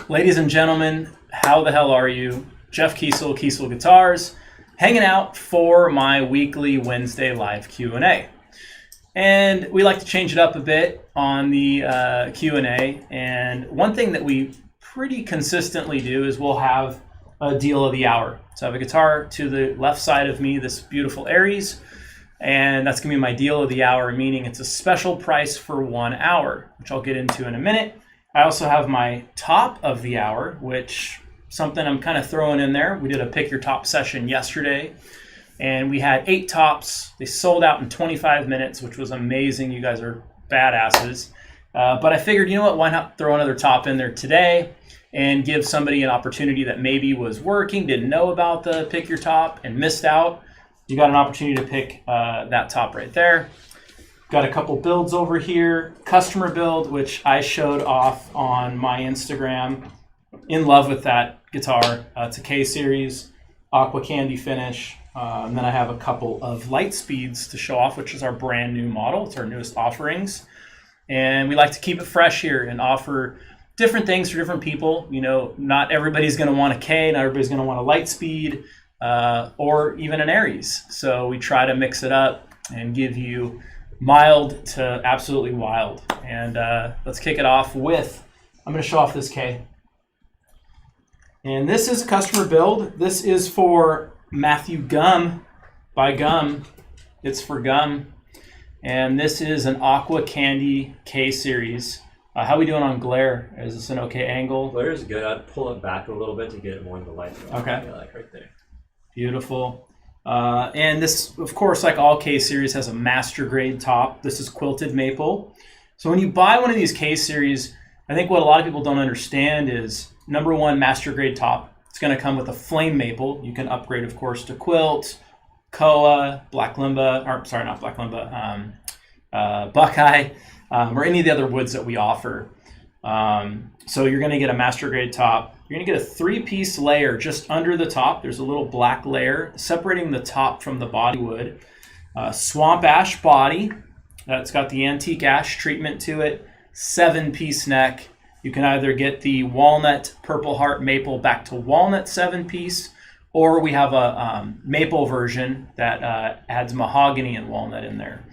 Ladies and gentlemen, how the hell are you? Jeff Kiesel, Kiesel Guitars, hanging out for my weekly Wednesday live Q&A. And we like to change it up a bit on the Q&A. And one thing that we pretty consistently do is we'll have a deal of the hour. So I have a guitar to the left side of me, this beautiful Aries, and that's gonna be my deal of the hour, meaning it's a special price for 1 hour, which I'll get into in a minute. I also have my top of the hour, which something I'm kind of throwing in there. We did a pick your top session yesterday, and we had 8 tops. They sold out in 25 minutes, which was amazing. You guys are badasses. But I figured, you know what, why not throw another top in there today and give somebody an opportunity that maybe was working, didn't know about the pick your top and missed out. You got an opportunity to pick that top right there. Got a couple builds over here. Customer build, which I showed off on my Instagram. In love with that guitar. It's a K series, aqua candy finish. And then I have a couple of light speeds to show off, which is our brand new model. It's our newest offerings. And we like to keep it fresh here and offer different things for different people. You know, not everybody's going to want a K, not everybody's going to want a light speed, or even an Aries. So we try to mix it up and give you mild to absolutely wild. And let's kick it off with, I'm going to show off this K. And this is a customer build. This is for Matthew Gum by Gum. It's for Gum. And this is an Aqua Candy K series. How are we doing on glare? Is this an okay angle? Glare is good. I'd pull it back a little bit to get it more in the light. Okay. Like right there. Beautiful. And this, of course, like all K series, has a master grade top. This is quilted maple. So when you buy one of these K series, I think what a lot of people don't understand is, number one, master grade top. It's going to come with a flame maple. You can upgrade, of course, to quilt, Koa, Black Limba, or sorry, not Black Limba, Buckeye, or any of the other woods that we offer. So you're going to get a master grade top. You're going to get a 3-piece layer just under the top. There's a little black layer separating the top from the body wood. Swamp ash body. That's got the antique ash treatment to it. 7-piece neck. You can either get the walnut, purple heart, maple back to walnut 7-piece, or we have a maple version that adds mahogany and walnut in there.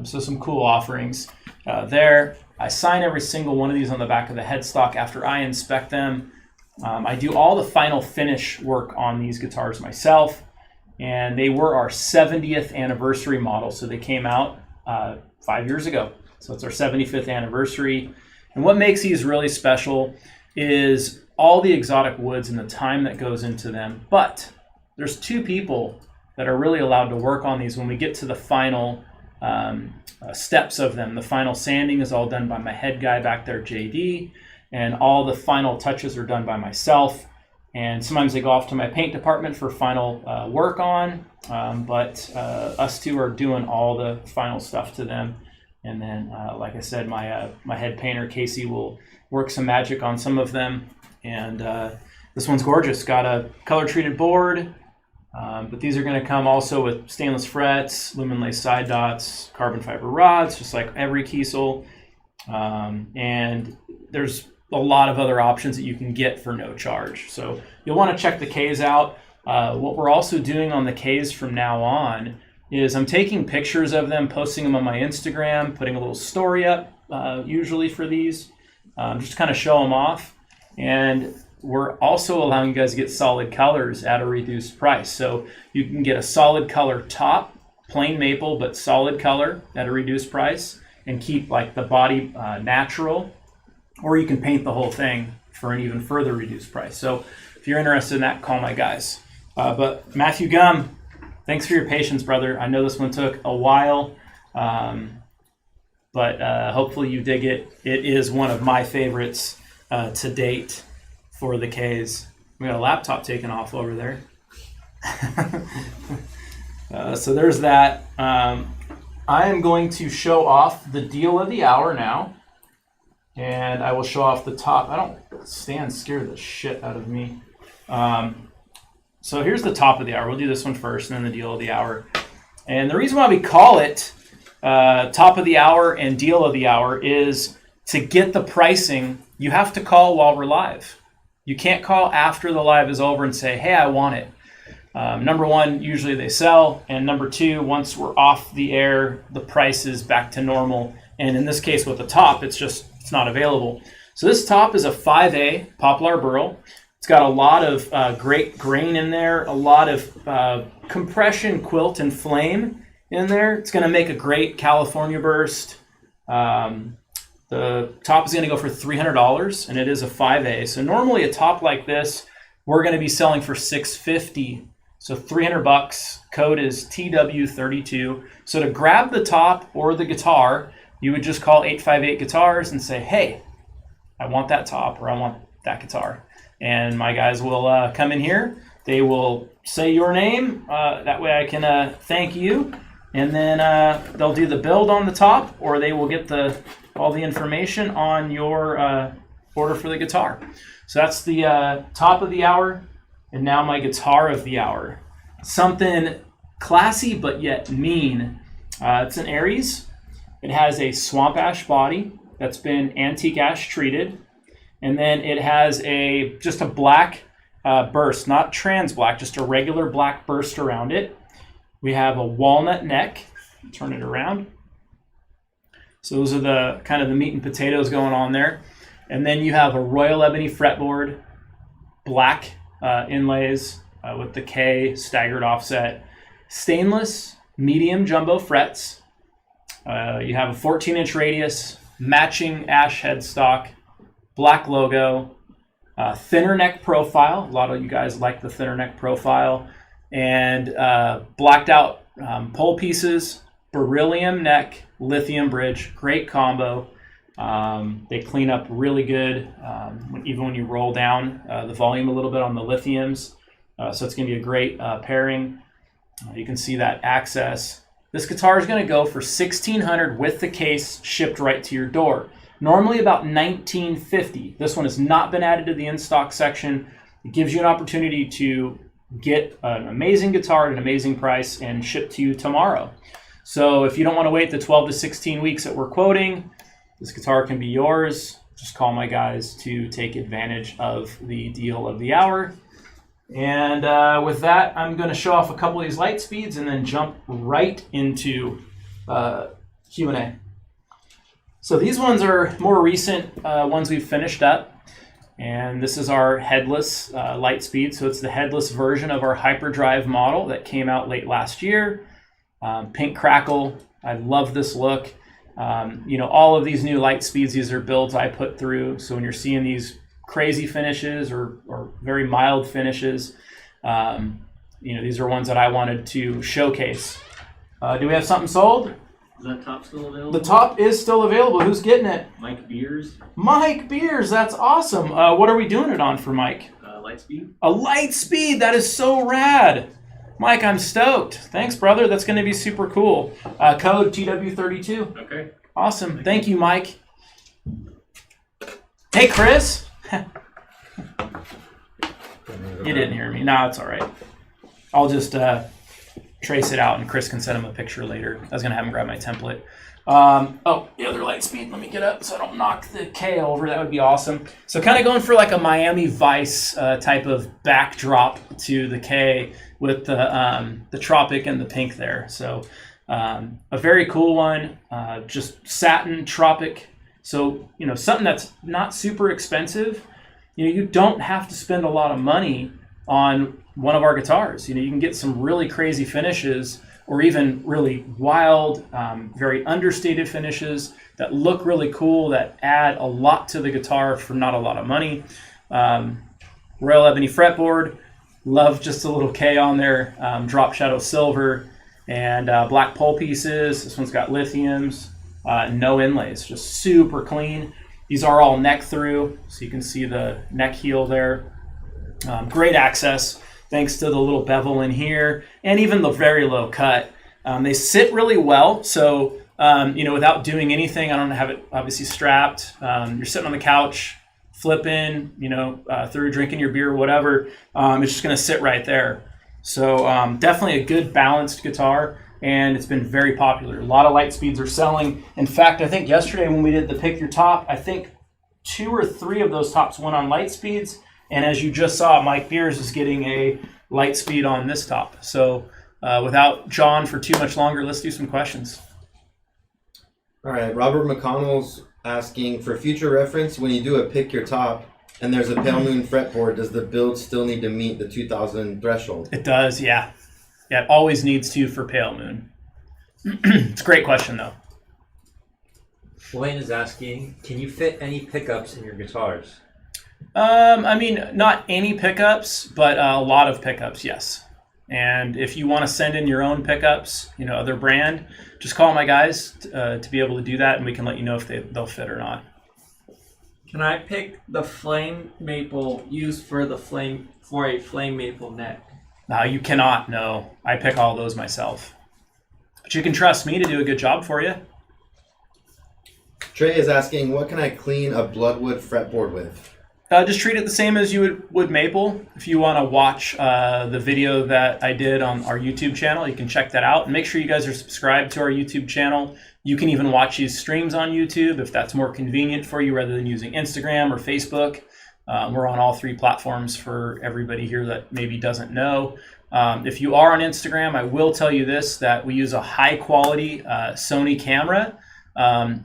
So some cool offerings there. I sign every single one of these on the back of the headstock after I inspect them. I do all the final finish work on these guitars myself, and they were our 70th anniversary model. So they came out 5 years ago. So it's our 75th anniversary. And what makes these really special is all the exotic woods and the time that goes into them. But there's 2 people that are really allowed to work on these when we get to the final steps of them. The final sanding is all done by my head guy back there, JD, and all the final touches are done by myself. And sometimes they go off to my paint department for final work on, but us 2 are doing all the final stuff to them. And then, like I said, my head painter, Casey, will work some magic on some of them. And this one's gorgeous. Got a color-treated board, but these are going to come also with stainless frets, lumen lace side dots, carbon fiber rods, just like every Kiesel. And there's a lot of other options that you can get for no charge. So you'll want to check the Ks out. What we're also doing on the Ks from now on is I'm taking pictures of them, posting them on my Instagram, putting a little story up, usually for these, just to kind of show them off. And we're also allowing you guys to get solid colors at a reduced price. So you can get a solid color top, plain maple, but solid color at a reduced price, and keep like the body natural, or you can paint the whole thing for an even further reduced price. So if you're interested in that, call my guys. But Matthew Gum, thanks for your patience, brother. I know this one took a while, but hopefully you dig it. It is one of my favorites to date for the Ks. We got a laptop taken off over there. So there's that. I am going to show off the deal of the hour now, and I will show off the top. I don't stand scare the shit out of me. So here's the top of the hour. We'll do this one first, and then the deal of the hour. And the reason why we call it top of the hour and deal of the hour is to get the pricing, you have to call while we're live. You can't call after the live is over and say, hey, I want it. Number one, usually they sell. And number two, once we're off the air, the price is back to normal. And in this case with the top, it's not available. So this top is a 5A Poplar burl. It's got a lot of great grain in there, a lot of compression, quilt, and flame in there. It's going to make a great California burst. The top is going to go for $300, and it is a 5A. So normally a top like this, we're going to be selling for $650. So $300. Code is TW32. So to grab the top or the guitar, you would just call 858 Guitars and say, hey, I want that top or I want that guitar. And my guys will come in here. They will say your name. That way I can thank you. And then they'll do the build on the top, or they will get all the information on your order for the guitar. So that's the top of the hour. And now my guitar of the hour. Something classy but yet mean. It's an Aries. It has a swamp ash body that's been antique ash treated. And then it has just a black burst, not trans black, just a regular black burst around it. We have a walnut neck. Turn it around. So those are the kind of the meat and potatoes going on there. And then you have a royal ebony fretboard, black inlays with the K staggered offset, stainless medium jumbo frets. You have a 14-inch radius, matching ash headstock, black logo, thinner neck profile. A lot of you guys like the thinner neck profile. And blacked out pole pieces, beryllium neck, lithium bridge, great combo. They clean up really good, even when you roll down the volume a little bit on the lithiums. So it's going to be a great pairing. You can see that access. This guitar is going to go for $1,600 with the case shipped right to your door. Normally about $1,950. This one has not been added to the in-stock section. It gives you an opportunity to get an amazing guitar at an amazing price and shipped to you tomorrow. So if you don't want to wait the 12 to 16 weeks that we're quoting, this guitar can be yours. Just call my guys to take advantage of the deal of the hour. And with that, I'm going to show off a couple of these light speeds and then jump right into Q&A. So these ones are more recent ones we've finished up. And this is our Headless light speed. So it's the Headless version of our Hyperdrive model that came out late last year. Pink Crackle. I love this look. All of these new light speeds, these are builds I put through. So when you're seeing these crazy finishes or very mild finishes, these are ones that I wanted to showcase. Do we have something sold? Is that top still available? The top is still available. Who's getting it? Mike Beers. Mike Beers, that's awesome. What are we doing it on for Mike? Light speed. A light speed, that is so rad. Mike, I'm stoked. Thanks, brother. That's going to be super cool. Code TW32. Okay. Awesome. Thank you, Mike. Hey, Chris. You didn't hear me. No, it's all right. I'll just trace it out, and Chris can send him a picture later. I was going to have him grab my template. The other light speed. Let me get up so I don't knock the K over. That would be awesome. So kind of going for like a Miami Vice type of backdrop to the K with the Tropic and the pink there. So a very cool one. Just satin Tropic. So, something that's not super expensive. You don't have to spend a lot of money on one of our guitars. You can get some really crazy finishes or even really wild, very understated finishes that look really cool, that add a lot to the guitar for not a lot of money. Royal Ebony Fretboard, love just a little K on there. Drop Shadow Silver and black pole pieces. This one's got lithiums, no inlays, just super clean. These are all neck through, so you can see the neck heel there. Great access, thanks to the little bevel in here, and even the very low cut. They sit really well, so without doing anything, I don't have it obviously strapped. You're sitting on the couch, flipping, through drinking your beer or whatever. It's just going to sit right there. So definitely a good balanced guitar, and it's been very popular. A lot of light speeds are selling. In fact, I think yesterday when we did the Pick Your Top, I think 2 or 3 of those tops went on light speeds. And as you just saw, Mike Beers is getting a light speed on this top. So without John for too much longer, let's do some questions. All right, Robert McConnell's asking, for future reference, when you do a Pick Your Top and there's a Pale Moon fretboard, does the build still need to meet the 2000 threshold? It does, yeah. Yeah, it always needs to for Pale Moon. It's a great question, though. Wayne is asking, can you fit any pickups in your guitars? Not any pickups, but a lot of pickups, yes. And if you want to send in your own pickups, other brand, just call my guys to be able to do that, and we can let you know if they'll fit or not. Can I pick the flame maple used for a flame maple neck? No, you cannot. No, I pick all those myself. But you can trust me to do a good job for you. Trey is asking, what can I clean a Bloodwood fretboard with? Just treat it the same as you would maple. If you want to watch the video that I did on our YouTube channel, you can check that out. And make sure you guys are subscribed to our YouTube channel. You can even watch these streams on YouTube if that's more convenient for you rather than using Instagram or Facebook. We're on all 3 platforms for everybody here that maybe doesn't know. If you are on Instagram, I will tell you this, that we use a high quality Sony camera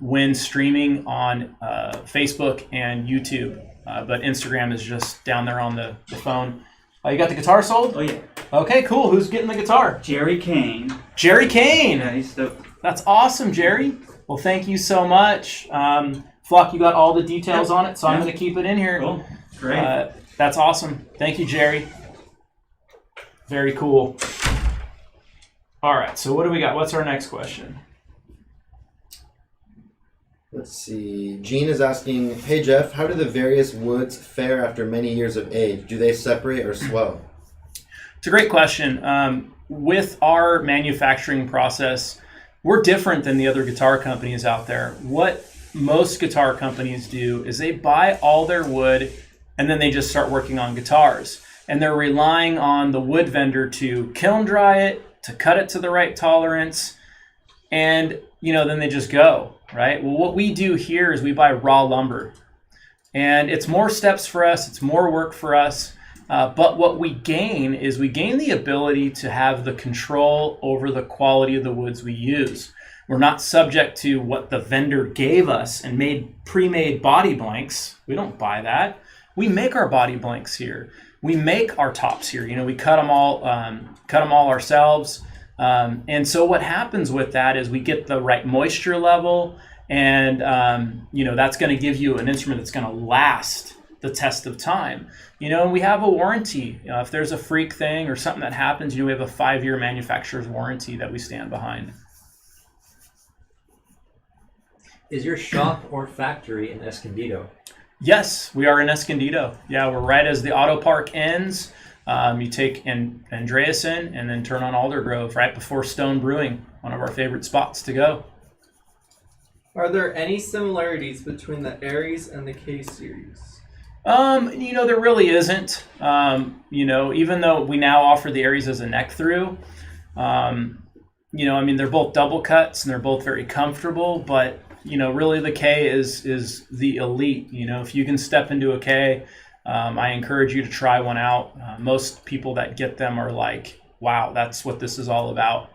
when streaming on Facebook and YouTube. But Instagram is just down there on the phone. You got the guitar sold? Oh, yeah. Okay, cool. Who's getting the guitar? Jerry Kane. Jerry Kane. Yeah, he's stoked. That's awesome, Jerry. Well, thank you so much. Flock, you got all the details on it, so I'm going to keep it in here. Cool. Great. That's awesome. Thank you, Jerry. Very cool. All right, so what do we got? What's our next question? Let's see. Gene is asking, hey Jeff, how do the various woods fare after many years of age? Do they separate or swell? It's a great question. with our manufacturing process, we're different than the other guitar companies out there. What most guitar companies do is they buy all their wood and then they just start working on guitars. And they're relying on the wood vendor to kiln dry it, to cut it to the right tolerance, and then they just go, right? Well, what we do here is we buy raw lumber. And it's more steps for us, it's more work for us, but what we gain is we gain the ability to have the control over the quality of the woods we use. We're not subject to what the vendor gave us and pre-made body blanks. We don't buy that. We make our body blanks here. We make our tops here. We cut them all ourselves. And so what happens with that is we get the right moisture level, and that's going to give you an instrument that's going to last the test of time. And we have a warranty. If there's a freak thing or something that happens, we have a 5-year manufacturer's warranty that we stand behind. Is your shop or factory in Escondido? Yes, we are in Escondido. Yeah, we're right as the auto park ends. You take Andreasen and then turn on Aldergrove right before Stone Brewing, one of our favorite spots to go. Are there any similarities between the Aries and the K series? There really isn't. Even though we now offer the Aries as a neck through, they're both double cuts and they're both very comfortable, but really the K is the elite. If you can step into a K, I encourage you to try one out. Most people that get them are like, wow, that's what this is all about.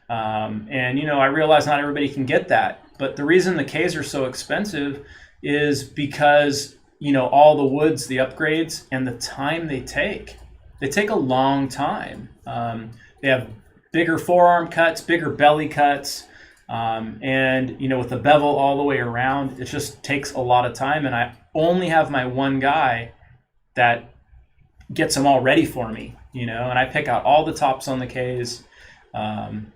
I realize not everybody can get that, but the reason the Ks are so expensive is because, all the woods, the upgrades, and the time they take. They take a long time. They have bigger forearm cuts, bigger belly cuts, and with the bevel all the way around, it just takes a lot of time, and I only have my one guy that gets them all ready for me, and I pick out all the tops on the Ks.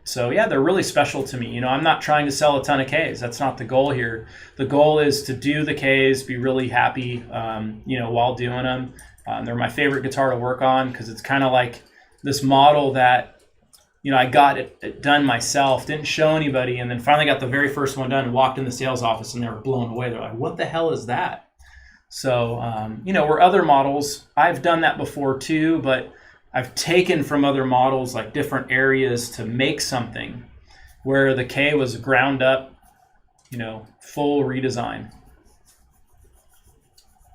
So yeah, they're really special to me. I'm not trying to sell a ton of Ks. That's not the goal here. The goal is to do the Ks, be really happy, while doing them. They're my favorite guitar to work on because it's kind of like this model that, I got it done myself, didn't show anybody, and then finally got the very first one done and walked in the sales office and they were blown away. They're like, what the hell is that? So, where other models, I've done that before too, but I've taken from other models like different areas to make something where the K was ground up, full redesign.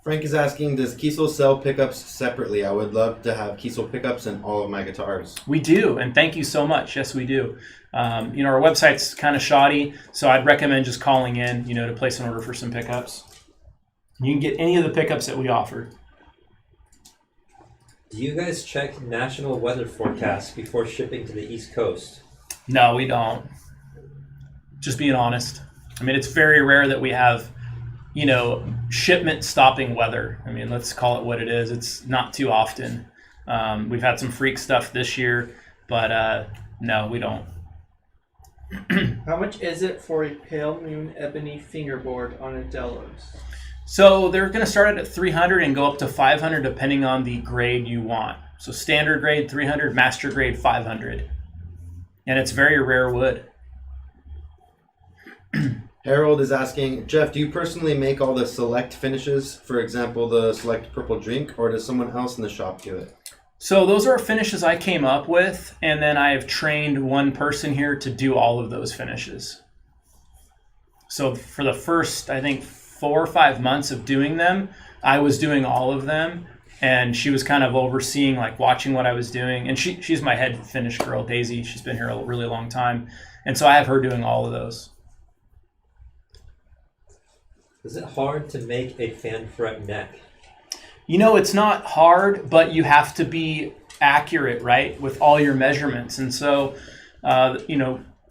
Frank is asking, does Kiesel sell pickups separately? I would love to have Kiesel pickups in all of my guitars. We do, and thank you so much. Yes, we do. Our website's kind of shoddy, so I'd recommend just calling in, to place an order for some pickups. You can get any of the pickups that we offer. Do you guys check national weather forecasts before shipping to the East Coast? No, we don't. Just being honest. It's very rare that we have, shipment stopping weather. Let's call it what it is. It's not too often. We've had some freak stuff this year, but no, we don't. How much is it for a pale moon ebony fingerboard on a Delos? So they're going to start at 300 and go up to 500 depending on the grade you want. So standard grade 300, master grade 500. And it's very rare wood. Harold is asking, Jeff, do you personally make all the select finishes? For example, the select purple drink, or does someone else in the shop do it? So those are finishes I came up with, and then I have trained one person here to do all of those finishes. So for the first, I think, 4 or 5 months of doing them, I was doing all of them, and she was kind of overseeing, like watching what I was doing. And she's my head finish girl, Daisy. She's been here a really long time, and so I have her doing all of those. Is it hard to make a fan fret neck? It's not hard, but you have to be accurate, right, with all your measurements. And so,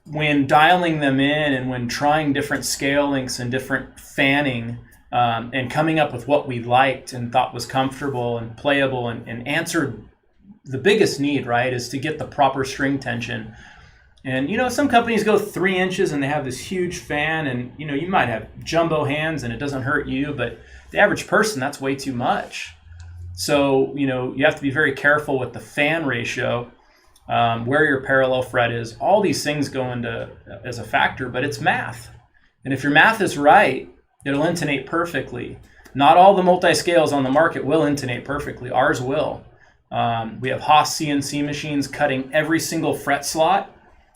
when dialing them in and when trying different scale lengths and different fanning and coming up with what we liked and thought was comfortable and playable and answered the biggest need, right, is to get the proper string tension. And, some companies go 3 inches and they have this huge fan, and, you might have jumbo hands and it doesn't hurt you, but the average person, that's way too much. So, you have to be very careful with the fan ratio. where your parallel fret is. All these things go into as a factor, but it's math. And if your math is right, it'll intonate perfectly. Not all the multi-scales on the market will intonate perfectly. Ours will. We have Haas CNC machines cutting every single fret slot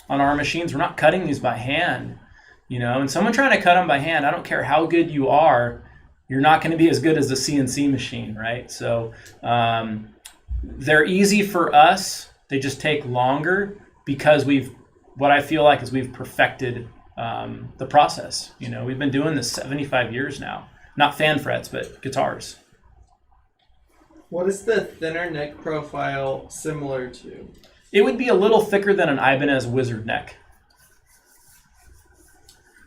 on our machines. We're not cutting these by hand, and someone trying to cut them by hand, I don't care how good you are, you're not going to be as good as the CNC machine, right? So they're easy for us. They just take longer because what I feel like is we've perfected the process. We've been doing this 75 years now. Not fan frets, but guitars. What is the thinner neck profile similar to? It would be a little thicker than an Ibanez Wizard neck.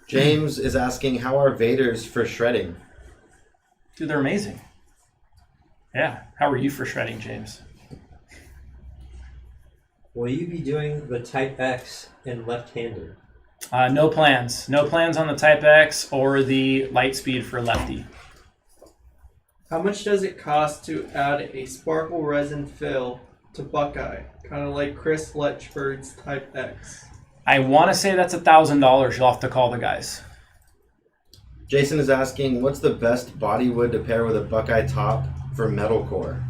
James is asking, how are Vaders for shredding? Dude, they're amazing. Yeah. How are you for shredding, James? Will you be doing the Type X in left-hander? No plans. No plans on the Type X or the Lightspeed for lefty. How much does it cost to add a sparkle resin fill to Buckeye? Kind of like Chris Letchford's Type X. I want to say that's $1,000. You'll have to call the guys. Jason is asking, what's the best body wood to pair with a Buckeye top for metalcore?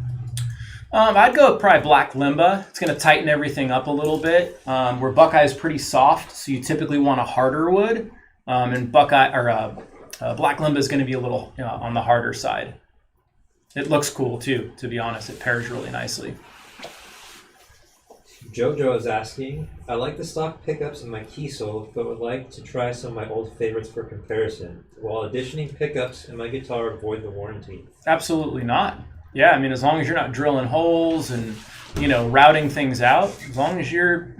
I'd go with probably Black Limba. It's going to tighten everything up a little bit. Where Buckeye is pretty soft, so you typically want a harder wood. And Black Limba is going to be a little on the harder side. It looks cool too, to be honest. It pairs really nicely. Jojo is asking, I like the stock pickups in my kiso, but would like to try some of my old favorites for comparison. Will auditioning pickups in my guitar void the warranty? Absolutely not. Yeah, I mean, as long as you're not drilling holes and, routing things out, as long as you're,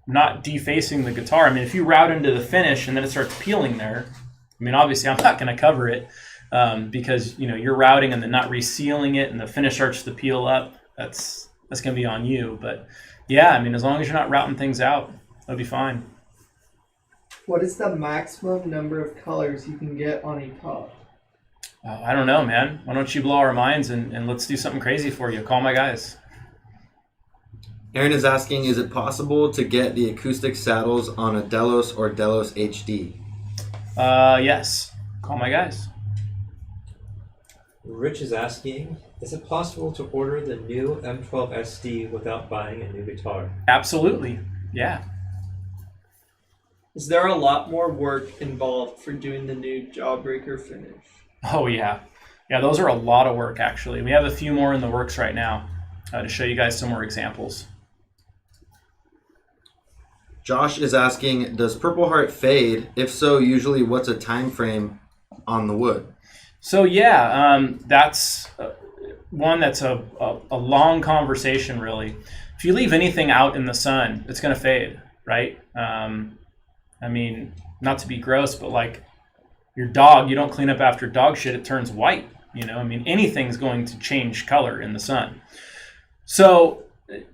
not defacing the guitar. I mean, if you route into the finish and then it starts peeling there, I mean, obviously I'm not going to cover it because, you're routing and then not resealing it and the finish starts to peel up. That's going to be on you. But yeah, I mean, as long as you're not routing things out, that'll be fine. What is the maximum number of colors you can get on a top? I don't know, man. Why don't you blow our minds and let's do something crazy for you. Call my guys. Aaron is asking, is it possible to get the acoustic saddles on a Delos or Delos HD? Yes. Call my guys. Rich is asking, is it possible to order the new M12 SD without buying a new guitar? Absolutely. Yeah. Is there a lot more work involved for doing the new Jawbreaker finish? Oh, yeah. Yeah, those are a lot of work, actually. We have a few more in the works right now to show you guys some more examples. Josh is asking, does Purple Heart fade? If so, usually what's a time frame on the wood? So, yeah, that's one that's a long conversation, really. If you leave anything out in the sun, it's going to fade, right? I mean, not to be gross, but like your dog, you don't clean up after dog shit, it turns white. I mean, anything's going to change color in the sun. So,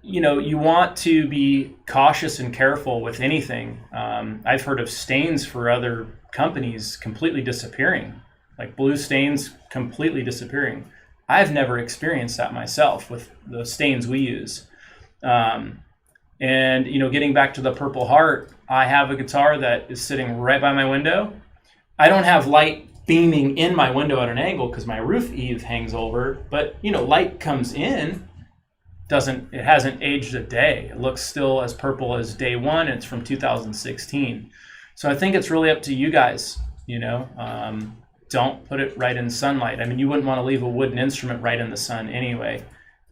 you want to be cautious and careful with anything. I've heard of stains for other companies completely disappearing, like blue stains completely disappearing. I've never experienced that myself with the stains we use. And, getting back to the Purple Heart, I have a guitar that is sitting right by my window. I don't have light beaming in my window at an angle because my roof eave hangs over, but light comes in. It hasn't aged a day. It looks still as purple as day one, and it's from 2016. So I think it's really up to you guys. Don't put it right in sunlight. I mean, you wouldn't want to leave a wooden instrument right in the sun anyway.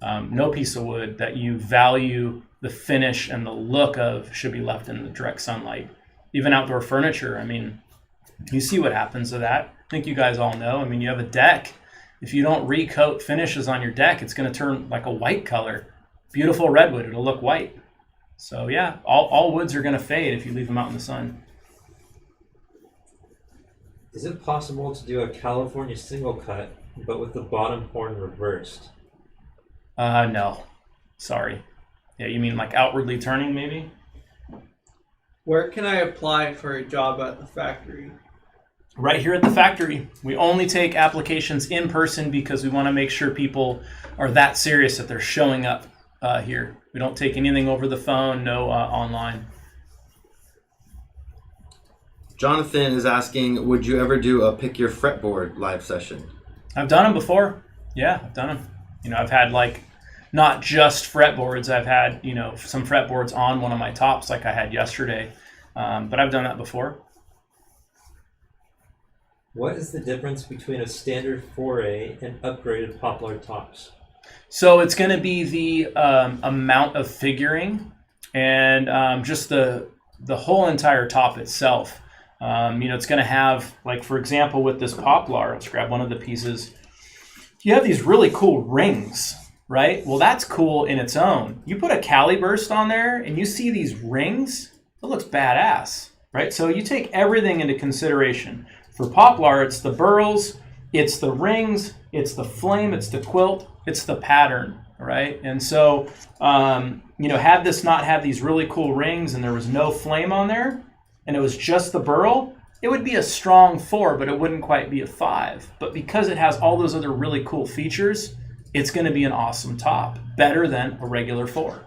No piece of wood that you value the finish and the look of should be left in the direct sunlight. Even outdoor furniture, I mean, you see what happens to that. I think you guys all know. I mean, you have a deck. If you don't recoat finishes on your deck, it's going to turn like a white color. Beautiful redwood, it'll look white. So yeah, all woods are going to fade if you leave them out in the sun. Is it possible to do a California single cut, but with the bottom horn reversed? No. Sorry. Yeah, you mean like outwardly turning maybe? Where can I apply for a job at the factory? Right here at the factory. We only take applications in person because we want to make sure people are that serious that they're showing up. here. We don't take anything over the phone, no online. Jonathan is asking, would you ever do a pick your fretboard live session? I've done them before. Yeah, I've done them. You know, I've had like not just fretboards. I've had, you know, some fretboards on one of my tops like I had yesterday. But I've done that before. What is the difference between a standard Foray and upgraded Poplar tops? So it's going to be the amount of figuring and just the whole entire top itself. You know, it's going to have, like, for example, with this Poplar, let's grab one of the pieces. You have these really cool rings, right? Well, that's cool in its own. You put a Cali burst on there and you see these rings, it looks badass, right? So you take everything into consideration. For Poplar, it's the burls, it's the rings, it's the flame, it's the quilt, it's the pattern, right? And so, you know, had this not had these really cool rings and there was no flame on there, and it was just the burl, it would be a strong 4, but it wouldn't quite be a 5. But because it has all those other really cool features, it's going to be an awesome top, better than a regular 4.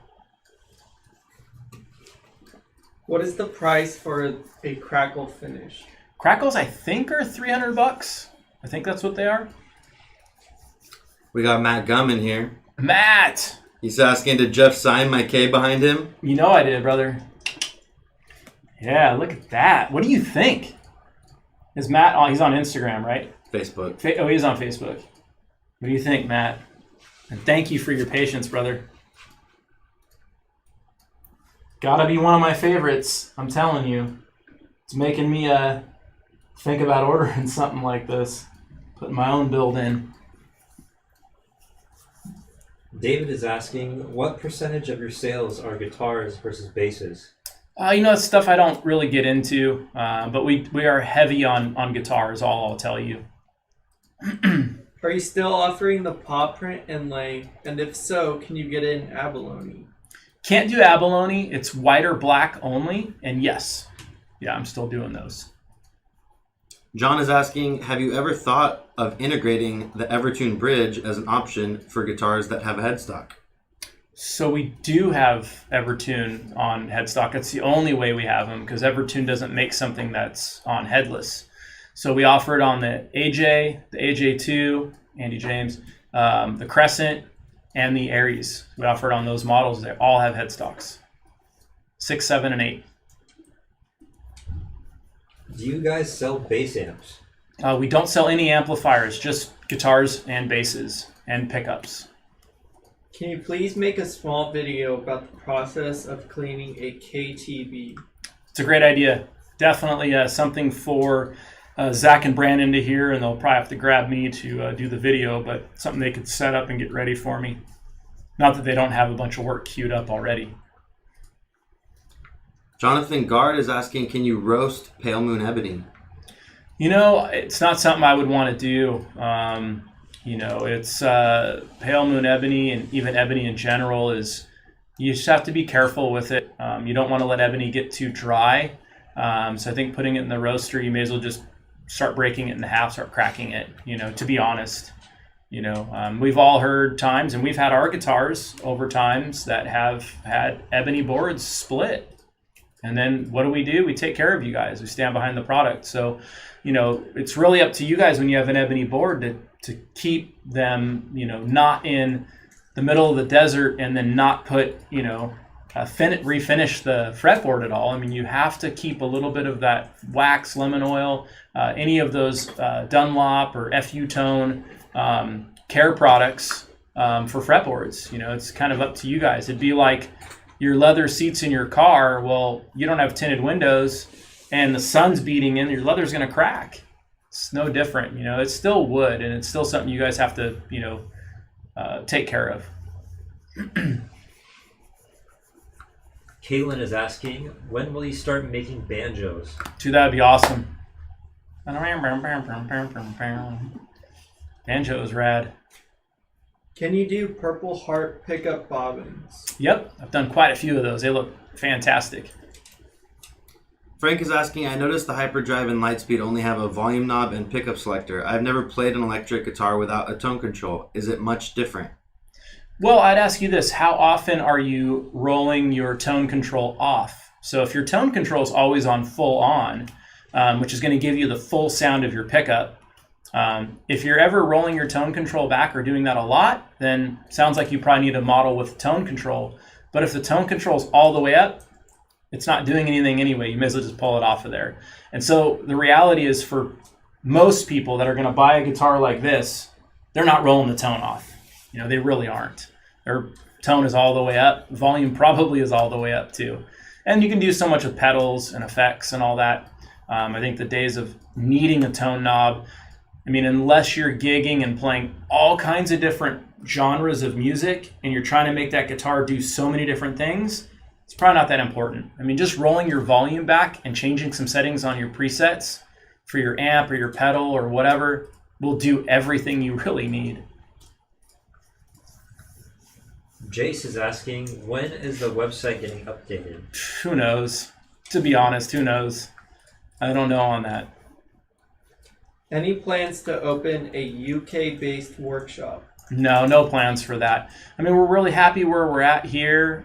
What is the price for a Crackle finish? Crackles, I think, are $300. I think that's what they are. We got Matt Gum in here. Matt! He's asking, did Jeff sign my K behind him? You know I did, brother. Yeah, look at that. What do you think? Is Matt on? He's on Instagram, right? Facebook. He's on Facebook. What do you think, Matt? And thank you for your patience, brother. Gotta be one of my favorites. I'm telling you. It's making me think about ordering something like this. Putting my own build in. David is asking, what percentage of your sales are guitars versus basses? You know, it's stuff I don't really get into, but we are heavy on guitars, all I'll tell you. Are you still offering the paw print and length? And if so, can you get it in abalone? Can't do abalone. It's white or black only. And yes, yeah, I'm still doing those. John is asking, have you ever thought of integrating the Evertune bridge as an option for guitars that have a headstock? So we do have Evertune on headstock. That's the only way we have them because Evertune doesn't make something that's on headless. So we offer it on the AJ, the AJ2, Andy James, the Crescent, and the Aries. We offer it on those models. They all have headstocks, 6, 7, and 8. Do you guys sell bass amps? We don't sell any amplifiers, just guitars and basses and pickups. Can you please make a small video about the process of cleaning a KTB? It's a great idea. Definitely something for Zach and Brandon to hear, and they'll probably have to grab me to do the video, but something they could set up and get ready for me. Not that they don't have a bunch of work queued up already. Jonathan Gard is asking, can you roast Pale Moon Ebony? You know, it's not something I would want to do. You know, it's Pale Moon Ebony and even Ebony in general is, you just have to be careful with it. You don't want to let Ebony get too dry. So I think putting it in the roaster, you may as well just start breaking it in half, start cracking it, you know, to be honest. You know, we've all heard times, and we've had our guitars over times that have had Ebony boards split. And then what do? We take care of you guys. We stand behind the product. So, you know, it's really up to you guys when you have an Ebony board to keep them, you know, not in the middle of the desert and then not put, you know, refinish the fretboard at all. I mean, you have to keep a little bit of that wax, lemon oil, any of those Dunlop or FU Tone care products for fretboards. You know, it's kind of up to you guys. It'd be like your leather seats in your car. Well, you don't have tinted windows and the sun's beating in, your leather's going to crack. It's no different. You know, it's still wood, and it's still something you guys have to, you know, take care of. Caitlin is asking, when will you start making banjos? Dude, that'd be awesome. Banjo is rad. Can you do Purple Heart pickup bobbins? Yep, I've done quite a few of those. They look fantastic. Frank is asking, I noticed the Hyperdrive and Lightspeed only have a volume knob and pickup selector. I've never played an electric guitar without a tone control. Is it much different? Well, I'd ask you this. How often are you rolling your tone control off? So if your tone control is always on full on, which is going to give you the full sound of your pickup, if you're ever rolling your tone control back or doing that a lot, then sounds like you probably need a model with tone control. But if the tone control is all the way up, it's not doing anything anyway. You may as well just pull it off of there. And so the reality is, for most people that are going to buy a guitar like this, they're not rolling the tone off. They really aren't. Their tone is all the way up. Volume probably is all the way up too. And you can do so much with pedals and effects and all that. I think the days of needing a tone knob, unless you're gigging and playing all kinds of different genres of music and you're trying to make that guitar do so many different things, it's probably not that important. Just rolling your volume back and changing some settings on your presets for your amp or your pedal or whatever will do everything you really need. Jace is asking, when is the website getting updated? Who knows? To be honest, who knows? I don't know on that. Any plans to open a UK-based workshop? No plans for that. We're really happy where we're at here.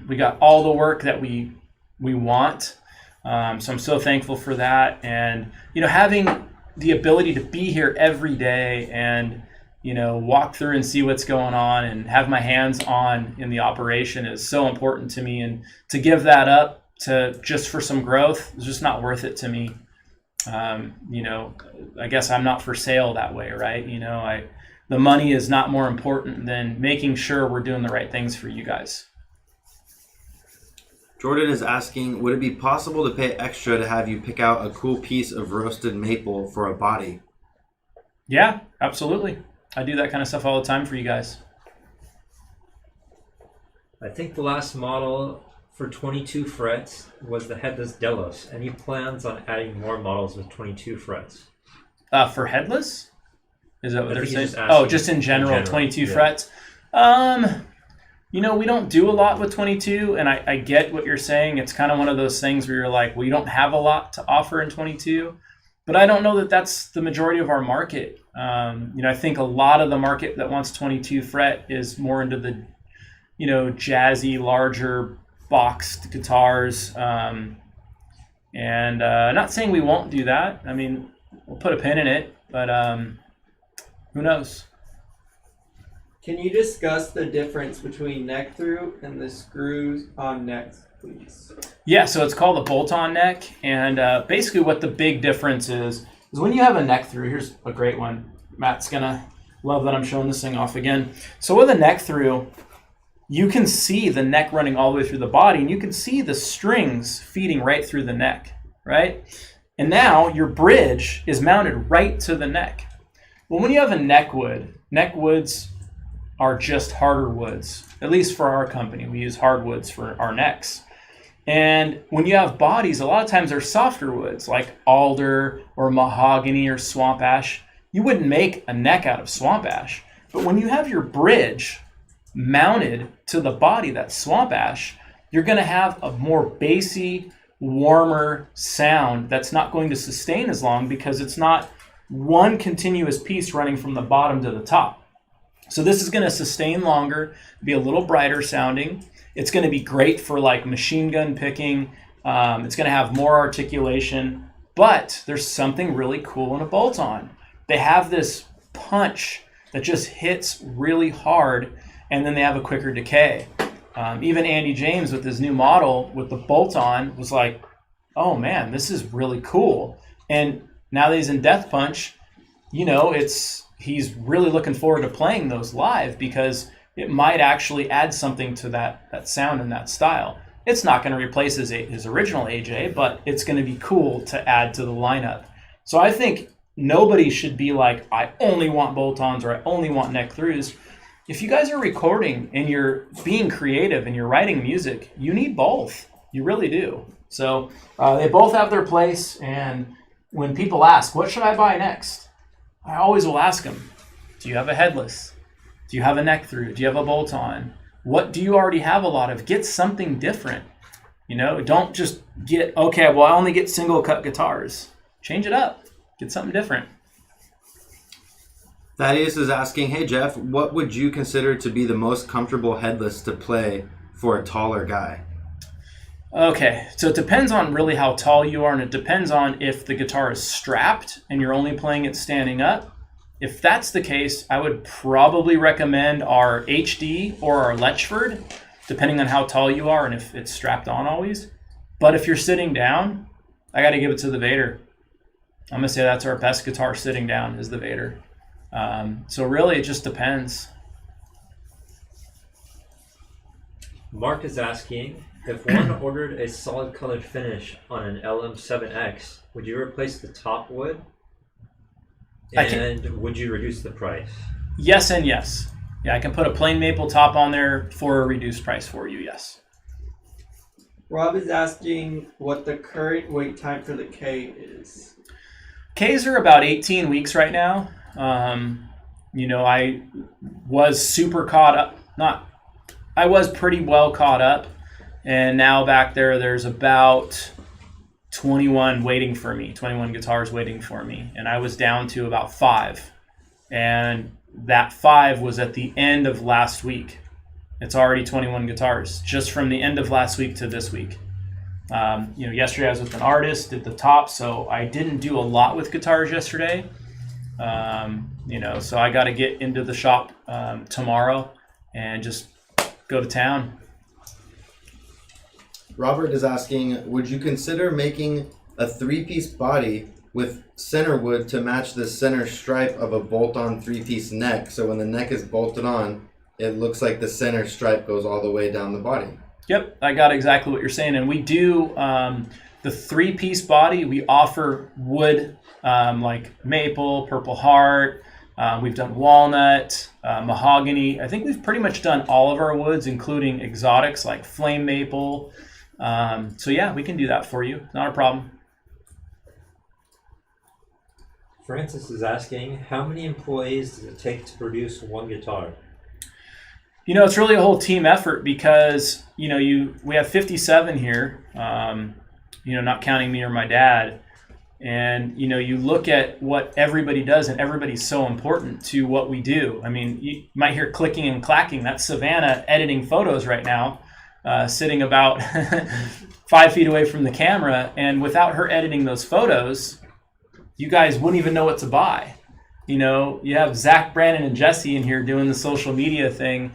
We got all the work that we want. So I'm so thankful for that. And, having the ability to be here every day and, walk through and see what's going on and have my hands on in the operation is so important to me. And to give that up to just for some growth is just not worth it to me. I guess I'm not for sale that way, right? The money is not more important than making sure we're doing the right things for you guys. Jordan is asking, would it be possible to pay extra to have you pick out a cool piece of roasted maple for a body? Yeah, absolutely. I do that kind of stuff all the time for you guys. I think the last model for 22 frets was the Headless Delos. Any plans on adding more models with 22 frets? For Headless? Is that what they're saying? Just in general, 22 frets. We don't do a lot with 22, and I get what you're saying. It's kind of one of those things where you're like, well, you don't have a lot to offer in 22. But I don't know that that's the majority of our market. I think a lot of the market that wants 22 fret is more into the, jazzy, larger boxed guitars. And not saying we won't do that. We'll put a pin in it, but who knows? Can you discuss the difference between neck through and the screws on necks, please? Yeah, so it's called a bolt-on neck, and basically what the big difference is when you have a neck through. Here's a great one. Matt's gonna love that I'm showing this thing off again. So with a neck through, you can see the neck running all the way through the body, and you can see the strings feeding right through the neck, right? And now your bridge is mounted right to the neck. Well, when you have a neckwoods are just harder woods. At least for our company, we use hardwoods for our necks. And when you have bodies, a lot of times they're softer woods like alder or mahogany or swamp ash. You wouldn't make a neck out of swamp ash. But when you have your bridge mounted to the body that's swamp ash, you're going to have a more bassy, warmer sound that's not going to sustain as long because it's not one continuous piece running from the bottom to the top. So this is going to sustain longer, be a little brighter sounding. It's going to be great for like machine gun picking. It's going to have more articulation, but there's something really cool in a bolt-on. They have this punch that just hits really hard, and then they have a quicker decay. Even Andy James with his new model with the bolt-on was like, oh man, this is really cool. And now that he's in Death Punch, he's really looking forward to playing those live because it might actually add something to that sound and that style. It's not going to replace his original AJ, but it's going to be cool to add to the lineup. So I think nobody should be like, I only want bolt-ons or I only want neck throughs. If you guys are recording and you're being creative and you're writing music, you need both. You really do. So they both have their place. And when people ask, what should I buy next? I always will ask them, do you have a headless? Do you have a neck through? Do you have a bolt-on? What do you already have a lot of? Get something different. Don't just get, okay, well, I only get single cut guitars. Change it up. Get something different. Thaddeus is asking, hey Jeff, what would you consider to be the most comfortable headless to play for a taller guy? Okay, so it depends on really how tall you are, and it depends on if the guitar is strapped and you're only playing it standing up. If that's the case, I would probably recommend our HD or our Lechford, depending on how tall you are and if it's strapped on always. But if you're sitting down, I got to give it to the Vader. I'm going to say that's our best guitar sitting down is the Vader. So really, it just depends. Mark is asking, if one ordered a solid colored finish on an LM7X, would you replace the top wood? And would you reduce the price? Yes and yes. Yeah, I can put a plain maple top on there for a reduced price for you, yes. Rob is asking what the current wait time for the K is. Ks are about 18 weeks right now. I was super caught up. I was pretty well caught up. And now back there's about 21 waiting for me, 21 guitars waiting for me. And I was down to about 5. And that 5 was at the end of last week. It's already 21 guitars, just from the end of last week to this week. Yesterday I was with an artist, did the top, so I didn't do a lot with guitars yesterday. So I got to get into the shop tomorrow and just go to town. Robert is asking, would you consider making a 3-piece body with center wood to match the center stripe of a bolt-on 3-piece neck? So when the neck is bolted on, it looks like the center stripe goes all the way down the body. Yep, I got exactly what you're saying. And we do the 3-piece body. We offer wood like maple, purple heart. We've done walnut, mahogany. I think we've pretty much done all of our woods, including exotics like flame maple. So yeah, we can do that for you. Not a problem. Francis is asking, how many employees does it take to produce one guitar? It's really a whole team effort because, we have 57 here, not counting me or my dad. And, you look at what everybody does, and everybody's so important to what we do. I mean, you might hear clicking and clacking. That's Savannah editing photos right now, sitting about 5 feet away from the camera. And without her editing those photos, you guys wouldn't even know what to buy. You have Zach, Brandon, and Jesse in here doing the social media thing,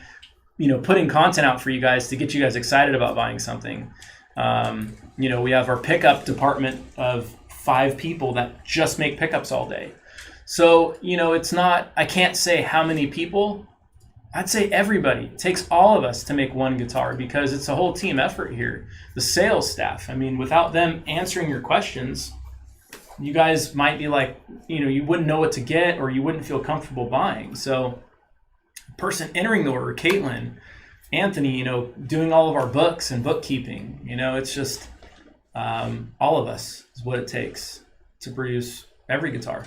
putting content out for you guys to get you guys excited about buying something. We have our pickup department of 5 people that just make pickups all day. So, it's not, I can't say how many people. I'd say everybody. It takes all of us to make one guitar because it's a whole team effort here. The sales staff, without them answering your questions, you guys might be like, you wouldn't know what to get or you wouldn't feel comfortable buying. So person entering the order, Caitlin, Anthony, doing all of our books and bookkeeping, it's just all of us is what it takes to produce every guitar.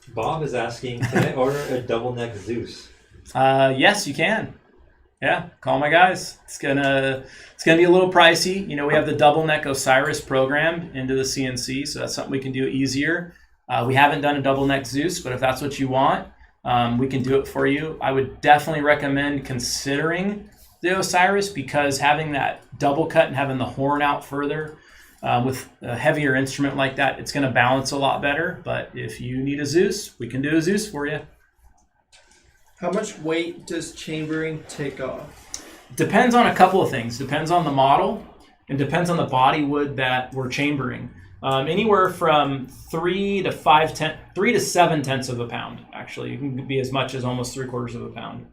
Bob is asking, can I order a double neck Zeus? Yes, you can. Yeah, call my guys. It's gonna be a little pricey. We have the double neck Osiris programmed into the CNC, so that's something we can do easier. We haven't done a double neck Zeus, but if that's what you want, we can do it for you. I would definitely recommend considering the Osiris because having that double cut and having the horn out further with a heavier instrument like that, it's going to balance a lot better. But if you need a Zeus, we can do a Zeus for you. How much weight does chambering take off? Depends on a couple of things. Depends on the model and depends on the body wood that we're chambering. Anywhere from 3 to 7 tenths of a pound. Actually, it can be as much as almost 3/4 of a pound.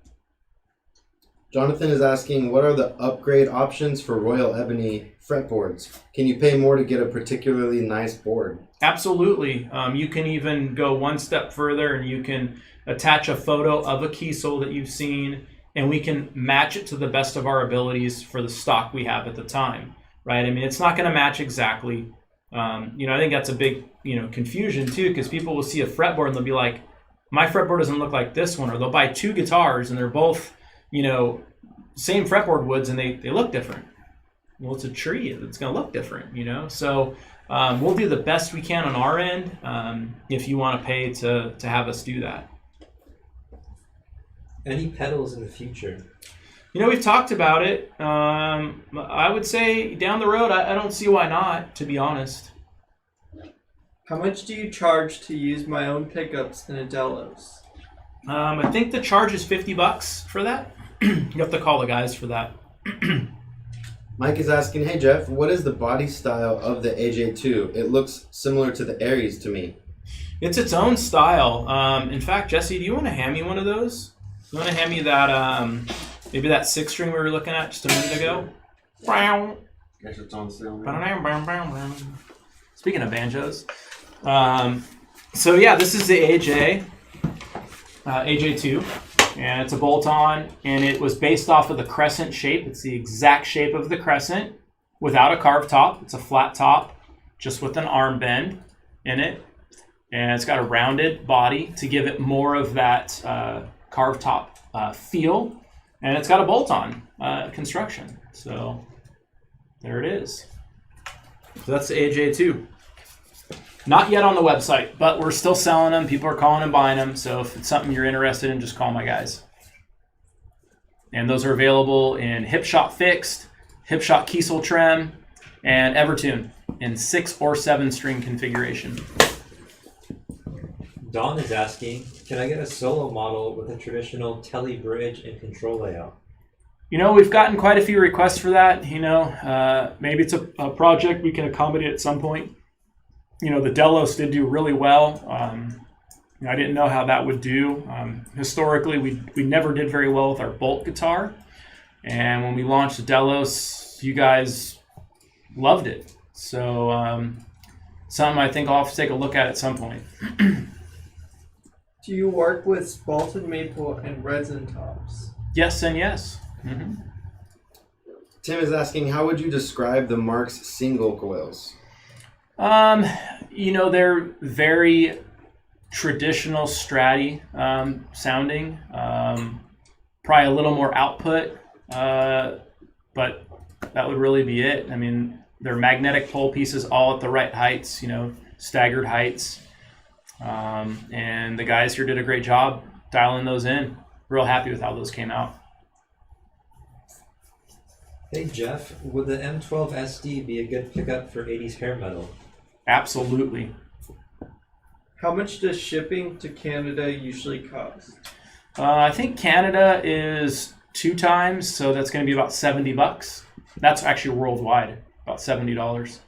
Jonathan is asking, what are the upgrade options for Royal Ebony fretboards? Can you pay more to get a particularly nice board? Absolutely. You can even go one step further and you can attach a photo of a Kiesel that you've seen and we can match it to the best of our abilities for the stock we have at the time, right? It's not going to match exactly. I think that's a big, confusion too, because people will see a fretboard and they'll be like, my fretboard doesn't look like this one, or they'll buy 2 guitars and they're both, same fretboard woods and they look different. well, it's a tree. It's going to look different, you know? So we'll do the best we can on our end if you want to pay to have us do that. Any pedals in the future? You know, we've talked about it. I would say down the road, I don't see why not, to be honest. How much do you charge to use my own pickups in a Delos? I think the charge is $50 for that. You have to call the guys for that. Mike is asking, hey Jeff, what is the body style of the AJ2? It looks similar to the Aries to me. It's its own style. In fact, Jesse, do you want to hand me one of those? You want to hand me that, maybe that 6-string we were looking at just a minute ago? Guess it's on sale. Speaking of banjos. So yeah, this is the AJ2, and it's a bolt-on, and it was based off of the crescent shape. It's the exact shape of the crescent without a carved top. It's a flat top, just with an arm bend in it, and it's got a rounded body to give it more of that carved top feel, and it's got a bolt-on construction. So there it is. So that's the AJ2. Not yet on the website, but we're still selling them. People are calling and buying them. So if it's something you're interested in, just call my guys. And those are available in hip shot fixed, hip shot Kiesel trim, and Evertune in 6 or 7 string configuration. Don is asking, can I get a solo model with a traditional Tele bridge and control layout? You know, we've gotten quite a few requests for that. You know, maybe it's a project we can accommodate at some point. You know, the Delos did do really well. I didn't know how that would do. Historically, we never did very well with our bolt guitar. And when we launched the Delos, you guys loved it. So something I think I'll have to take a look at some point. Do you work with spalted maple and resin tops? Yes and yes. Mm-hmm. Tim is asking, how would you describe the Mark's single coils? You know, they're very traditional Stratty sounding. Probably a little more output, but that would really be it. I mean, they're magnetic pole pieces all at the right heights, you know, staggered heights. And the guys here did a great job dialing those in. Real happy with how those came out. Hey Jeff, would the M12 SD be a good pickup for 80s hair metal? Absolutely. How much does shipping to Canada usually cost? I think Canada is 2 times, so that's going to be about $70. That's actually worldwide, about $70.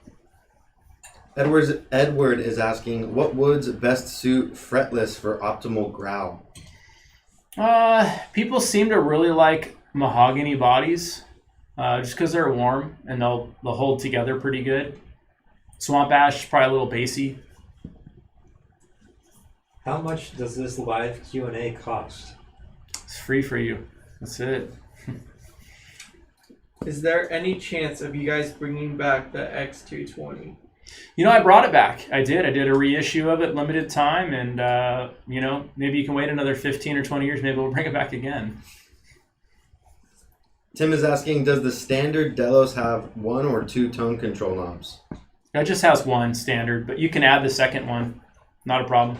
Edward is asking, what woods best suit fretless for optimal growl? People seem to really like mahogany bodies, just because they're warm and they'll hold together pretty good. Swamp ash is probably a little bassy. How much does this live Q&A cost? It's free for you. That's it. Is there any chance of you guys bringing back the X220? You know, I brought it back. I did a reissue of it, limited time, and you know, maybe you can wait another 15 or 20 years, maybe we'll bring it back again. Tim is asking, does the standard Delos have 1 or 2 tone control knobs? It just has 1 standard, but you can add the second one. Not a problem.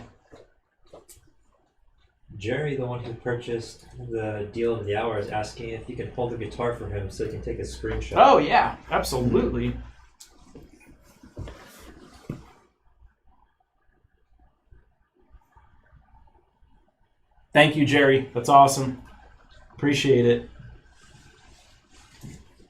Jerry, the one who purchased the deal of the hour, is asking if you can hold the guitar for him so he can take a screenshot. Oh yeah, absolutely. Thank you, Jerry. That's awesome. Appreciate it.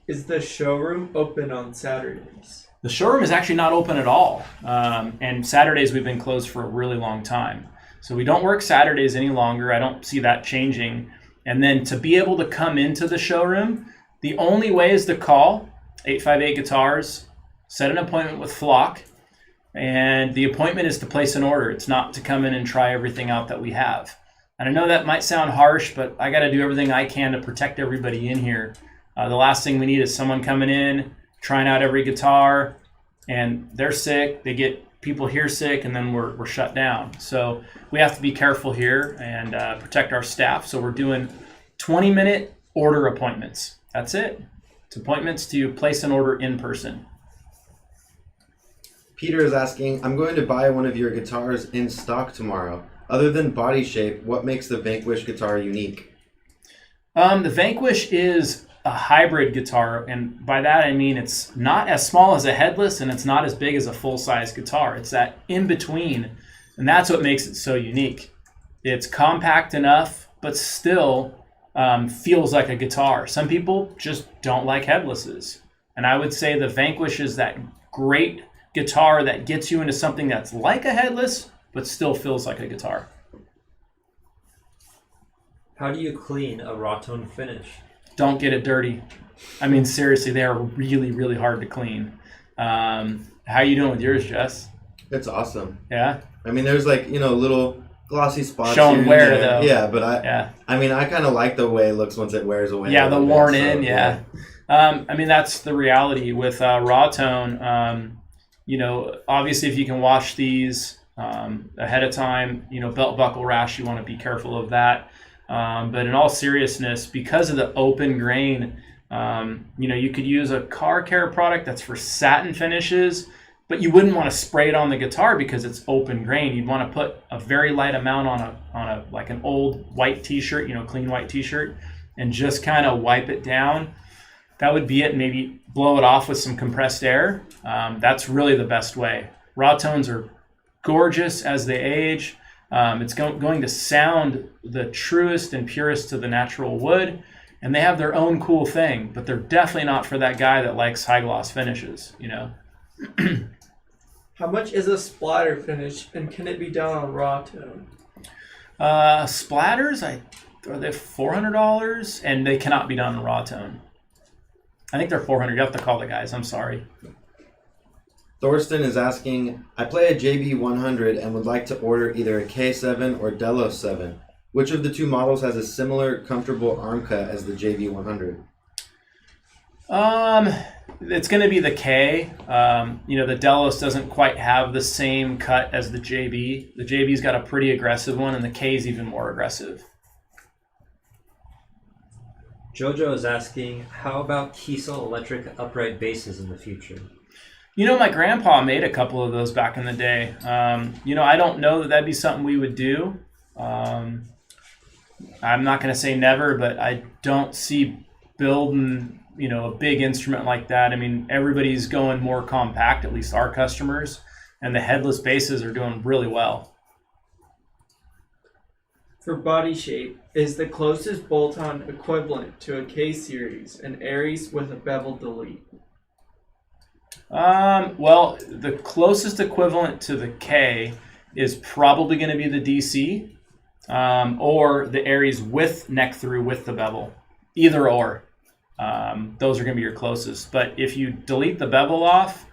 Is the showroom open on Saturdays? The showroom is actually not open at all. And Saturdays we've been closed for a really long time. So we don't work Saturdays any longer. I don't see that changing. And then to be able to come into the showroom, the only way is to call 858 Guitars, set an appointment with Flock, and the appointment is to place an order. It's not to come in and try everything out that we have. And I know that might sound harsh, but I got to do everything I can to protect everybody in here. The last thing we need is someone coming in, trying out every guitar, and they're sick, they get people here sick, and then we're shut down. So we have to be careful here and protect our staff. So we're doing 20-minute order appointments. That's it. appointments to place an order in person. Peter is asking, I'm going to buy one of your guitars in stock tomorrow. Other than body shape, what makes the Vanquish guitar unique? The Vanquish is a hybrid guitar, and by that I mean it's not as small as a Headless and it's not as big as a full-size guitar. It's that in between, and that's what makes it so unique. It's compact enough, but still feels like a guitar. Some people just don't like Headlesses, and I would say the Vanquish is that great guitar that gets you into something that's like a Headless, but still feels like a guitar. How do you clean a raw tone finish? Don't get it dirty. I mean, seriously, they are really, really hard to clean. How you doing with yours, Jess? It's awesome. Yeah? I mean, there's like, little glossy spots. Showing here and wear, there. though. Yeah, but Yeah. I mean, I kind of like the way it looks once it wears away. Yeah, a the little worn bit, so, in, yeah. I mean, that's the reality with raw tone. Obviously, if you can wash these ahead of time, belt buckle rash, you want to be careful of that. But in all seriousness, because of the open grain, you could use a car care product that's for satin finishes, but you wouldn't want to spray it on the guitar because it's open grain. You'd want to put a very light amount on a like an old white t-shirt, clean white t-shirt, and just kind of wipe it down. That would be it. Maybe blow it off with some compressed air. That's really the best way. Raw tones are gorgeous as they age. It's going to sound the truest and purest to the natural wood, and they have their own cool thing, but they're definitely not for that guy that likes high gloss finishes, How much is a splatter finish, and can it be done on raw tone? Splatters, are they $400, and they cannot be done in raw tone. I think they're $400. You have to call the guys. I'm sorry. Thorsten is asking, I play a JB100 and would like to order either a K7 or Delos 7. Which of the two models has a similar comfortable arm cut as the JB100? It's going to be the K. The Delos doesn't quite have the same cut as the JB. The JB's got a pretty aggressive one, and the K's even more aggressive. Jojo is asking, how about Kiesel electric upright basses in the future? My grandpa made a couple of those back in the day. I don't know that that'd be something we would do. I'm not going to say never, but I don't see building, a big instrument like that. I mean, everybody's going more compact, at least our customers, and the headless basses are doing really well. For body shape, is the closest bolt-on equivalent to a K-series an Aries with a bevel delete? Well, the closest equivalent to the K is probably going to be the DC or the Aries with neck through with the bevel. Either or. Those are going to be your closest. But if you delete the bevel off,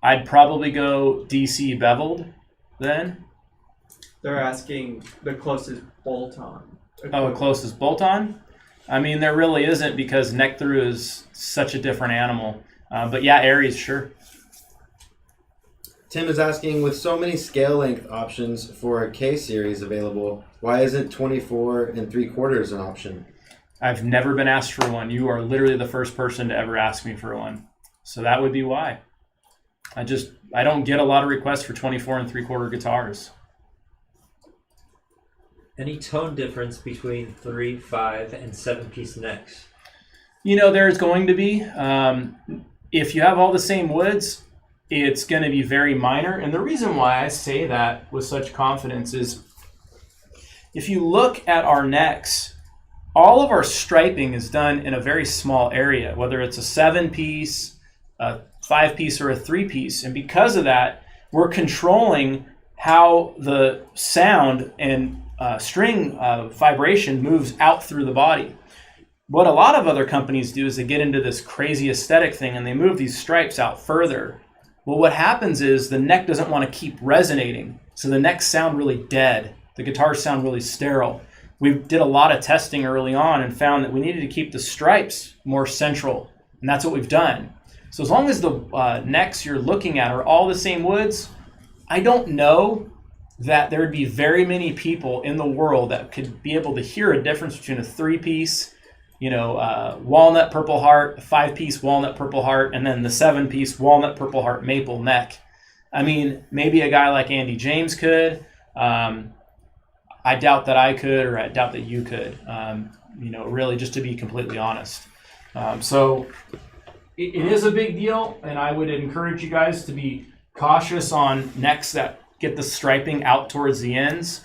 I'd probably go DC beveled then. They're asking the closest bolt-on. Oh, closest bolt-on? I mean, there really isn't because neck through is such a different animal. But yeah, Aries, sure. Tim is asking, with so many scale length options for a K-series available, why isn't 24 3/4 an option? I've never been asked for one. You are literally the first person to ever ask me for one. So that would be why. I don't get a lot of requests for 24 3/4 guitars. Any tone difference between 3, 5, and 7-piece necks? There's going to be. If you have all the same woods, it's going to be very minor. And the reason why I say that with such confidence is if you look at our necks, all of our striping is done in a very small area, whether it's a 7-piece, a 5-piece, or a 3-piece. And because of that, we're controlling how the sound and string vibration moves out through the body. What a lot of other companies do is they get into this crazy aesthetic thing and they move these stripes out further. Well, what happens is the neck doesn't want to keep resonating. So the necks sound really dead. The guitars sound really sterile. We did a lot of testing early on and found that we needed to keep the stripes more central. And that's what we've done. So as long as the necks you're looking at are all the same woods, I don't know that there would be very many people in the world that could be able to hear a difference between a 3-piece walnut purple heart, 5-piece walnut purple heart, and then the 7-piece walnut purple heart maple neck. I mean, maybe a guy like Andy James could. I doubt that I could, or I doubt that you could. Really, just to be completely honest. So it is a big deal, and I would encourage you guys to be cautious on necks that get the striping out towards the ends.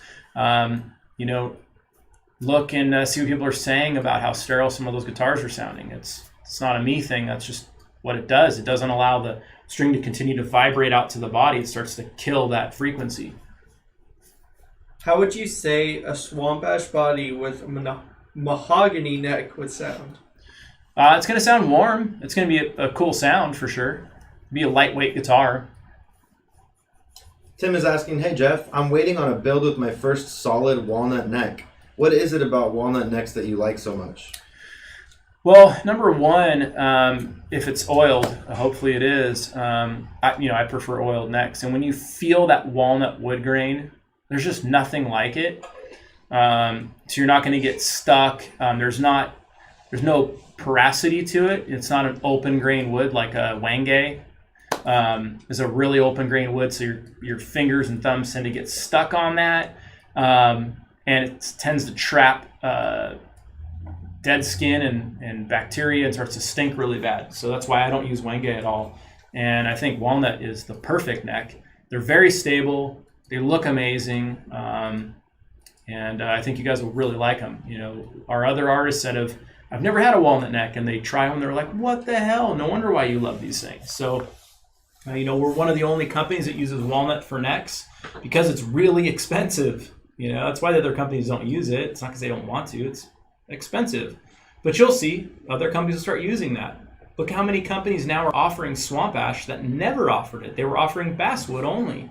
Look and see what people are saying about how sterile some of those guitars are sounding. It's not a me thing. That's just what it does. It doesn't allow the string to continue to vibrate out to the body. It starts to kill that frequency. How would you say a swamp ash body with a mahogany neck would sound? It's going to sound warm. It's going to be a cool sound for sure. Be a lightweight guitar. Tim is asking, hey Jeff, I'm waiting on a build with my first solid walnut neck. What is it about walnut necks that you like so much? Well, number one, if it's oiled, hopefully it is. I prefer oiled necks, and when you feel that walnut wood grain, there's just nothing like it. So you're not going to get stuck. There's no porosity to it. It's not an open grain wood like a Wangay. It's a really open grain wood, so your fingers and thumbs tend to get stuck on that. And it tends to trap dead skin and bacteria and starts to stink really bad. So that's why I don't use Wangay at all. And I think walnut is the perfect neck. They're very stable. They look amazing. And I think you guys will really like them. Our other artists that I've never had a walnut neck, and they try them. They're like, what the hell? No wonder why you love these things. So, we're one of the only companies that uses walnut for necks because it's really expensive. That's why the other companies don't use it. It's not because they don't want to. It's expensive. But you'll see other companies will start using that. Look how many companies now are offering swamp ash that never offered it. They were offering basswood only.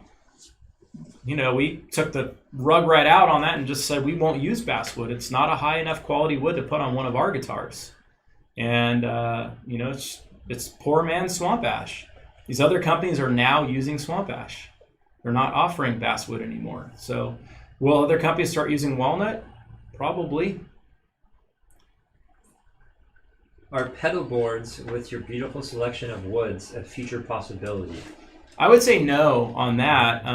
We took the rug right out on that and just said we won't use basswood. It's not a high enough quality wood to put on one of our guitars. And, it's poor man's swamp ash. These other companies are now using swamp ash. They're not offering basswood anymore. So will other companies start using walnut? Probably. Are pedal boards with your beautiful selection of woods a future possibility? I would say no on that.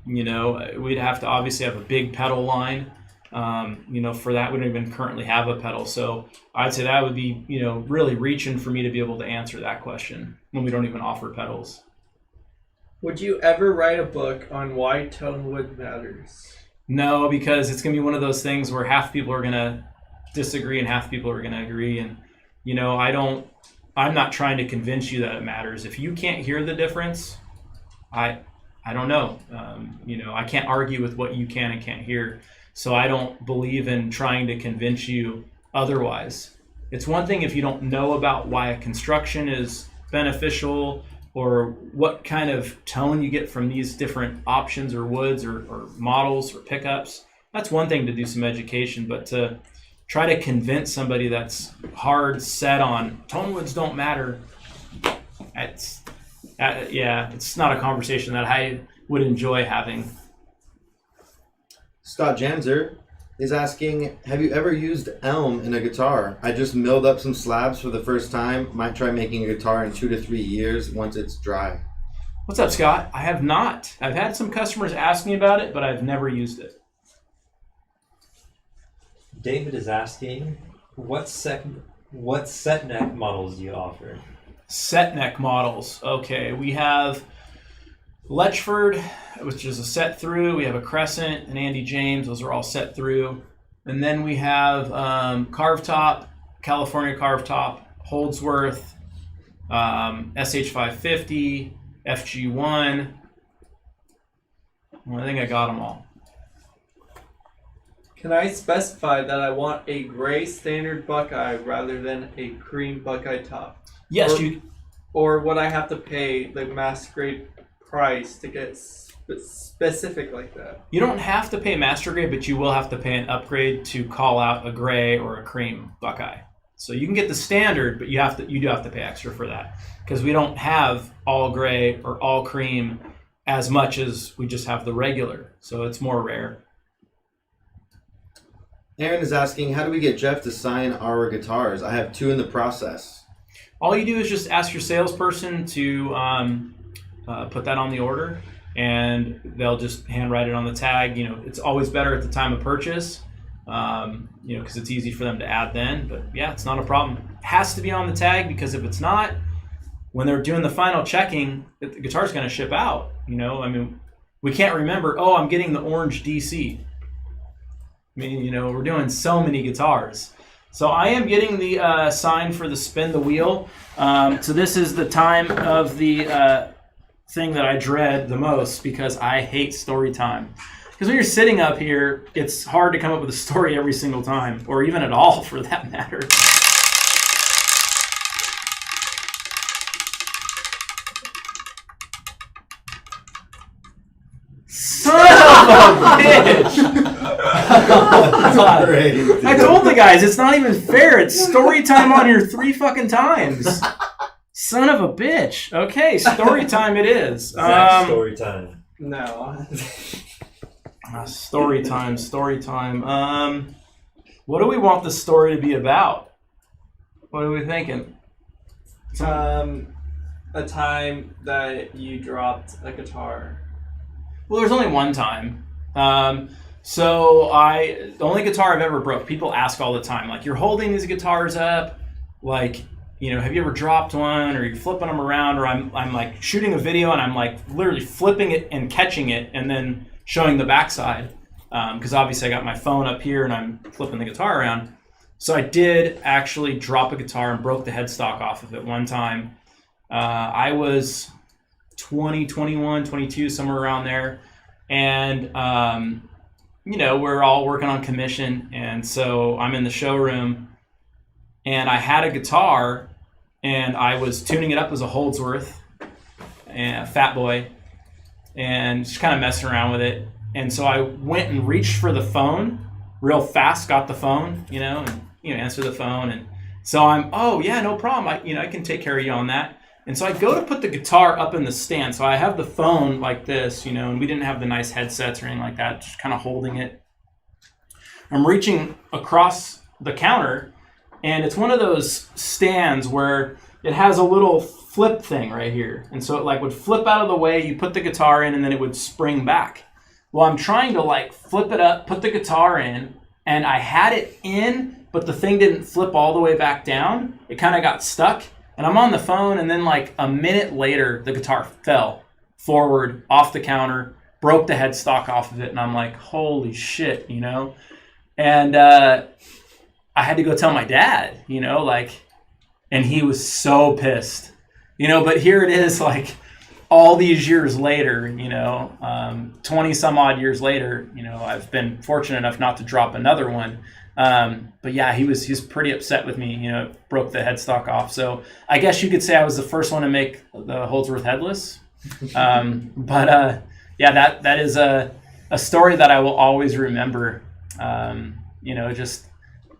We'd have to obviously have a big pedal line. For that, we don't even currently have a pedal. So I'd say that would be, really reaching for me to be able to answer that question when we don't even offer pedals. Would you ever write a book on why Tonewood matters? No, because it's going to be one of those things where half people are going to disagree and half people are going to agree. And, I'm not trying to convince you that it matters. If you can't hear the difference, I don't know. I can't argue with what you can and can't hear. So I don't believe in trying to convince you otherwise. It's one thing if you don't know about why a construction is beneficial or what kind of tone you get from these different options or woods or models or pickups. That's one thing to do some education, but to try to convince somebody that's hard set on Tonewoods don't matter, it's not a conversation that I would enjoy having. Scott Janzer is asking, have you ever used elm in a guitar? I just milled up some slabs for the first time. Might try making a guitar in 2 to 3 years once it's dry. What's up, Scott? I have not. I've had some customers ask me about it, but I've never used it. David is asking, what set neck models do you offer? Set neck models. Okay, we have Letchford, which is a set through. We have a Crescent, and Andy James. Those are all set through. And then we have Carve Top, California Carve Top, Holdsworth, SH550, FG1. Well, I think I got them all. Can I specify that I want a gray standard Buckeye rather than a cream Buckeye top? Yes, Or would I have to pay the mass grade price to get specific like that? You don't have to pay master grade, but you will have to pay an upgrade to call out a gray or a cream Buckeye. So you can get the standard, but you do have to pay extra for that because we don't have all gray or all cream as much as we just have the regular. So it's more rare. Aaron is asking, how do we get Jeff to sign our guitars? I have 2 in the process. All you do is just ask your salesperson to put that on the order, and they'll just handwrite it on the tag. It's always better at the time of purchase, because it's easy for them to add then. But yeah, it's not a problem. It has to be on the tag, because if it's not, when they're doing the final checking, the guitar's going to ship out. We can't remember, I'm getting the orange DC. We're doing so many guitars. So I am getting the sign for the spin the wheel. So this is the time of the thing that I dread the most, because I hate story time. Because when you're sitting up here, it's hard to come up with a story every single time, or even at all for that matter. Son of a bitch! I told the guys, it's not even fair. It's story time on your 3 fucking times. Son of a bitch. Okay, story time it is. Zach's story time. No. Story time. What do we want the story to be about? What are we thinking? A time that you dropped a guitar. Well, there's only one time. The only guitar I've ever broke, people ask all the time, like, you're holding these guitars up, like, have you ever dropped one, or you're flipping them around, or I'm like shooting a video and I'm like literally flipping it and catching it and then showing the backside, because obviously I got my phone up here and I'm flipping the guitar around. So I did actually drop a guitar and broke the headstock off of it one time. I was 20, 21, 22, somewhere around there. And, we're all working on commission. And so I'm in the showroom, and I had a guitar, and I was tuning it up as a Holdsworth and Fat Boy, and just kind of messing around with it. And so I went and reached for the phone real fast, got the phone, and, answer the phone. And so I'm, oh yeah, no problem. I can take care of you on that. And so I go to put the guitar up in the stand. So I have the phone like this, and we didn't have the nice headsets or anything like that, just kind of holding it. I'm reaching across the counter, and it's one of those stands where it has a little flip thing right here. And so it would flip out of the way, you put the guitar in, and then it would spring back. Well, I'm trying to flip it up, put the guitar in, and I had it in, but the thing didn't flip all the way back down. It kind of got stuck. And I'm on the phone, and then a minute later, the guitar fell forward off the counter, broke the headstock off of it, and I'm like, holy shit, And I had to go tell my dad, and he was so pissed, but here it is, all these years later, 20 some odd years later, I've been fortunate enough not to drop another one. But yeah, he was pretty upset with me, broke the headstock off. So I guess you could say I was the first one to make the Holdsworth Headless. But that is a story that I will always remember. Just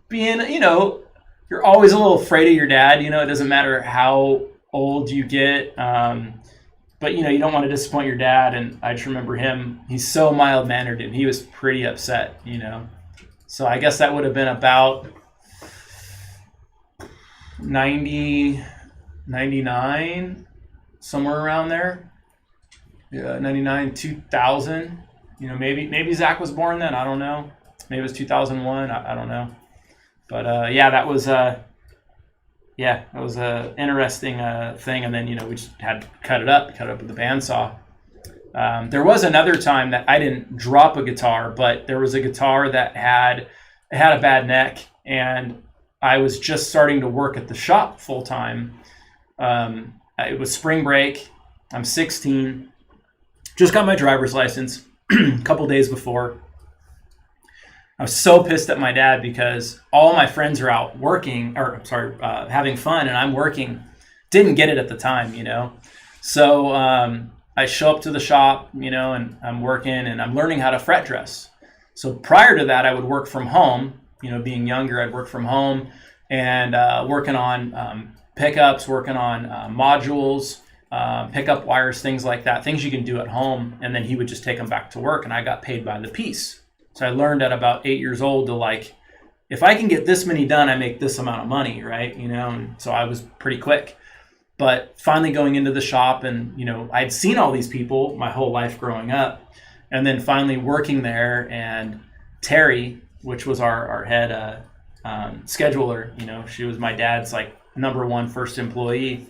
being, you're always a little afraid of your dad, it doesn't matter how old you get. But you don't want to disappoint your dad. And I just remember him, he's so mild-mannered, and he was pretty upset, So I guess that would have been about 90, 99, somewhere around there. Yeah, 99, 2000. Maybe Zach was born then. I don't know. Maybe it was 2001. I don't know. But that was a interesting thing. And then we just had to cut it up with the bandsaw. There was another time that I didn't drop a guitar, but there was a guitar that had a bad neck, and I was just starting to work at the shop full time. It was spring break. I'm 16. Just got my driver's license a couple days before. I was so pissed at my dad because all my friends are out working, having fun, and I'm working. Didn't get it at the time, So I show up to the shop, and I'm working, and I'm learning how to fret dress. So prior to that, I would work from home. Being younger, I'd work from home and working on pickups, working on modules, pickup wires, things like that, things you can do at home. And then he would just take them back to work, and I got paid by the piece. So I learned at about 8 years old to if I can get this many done, I make this amount of money, right? You know, and so I was pretty quick. But finally going into the shop and, you know, I'd seen all these people my whole life growing up. And then finally working there, and Terry, which was our head scheduler, you know, she was my dad's like #1 first employee.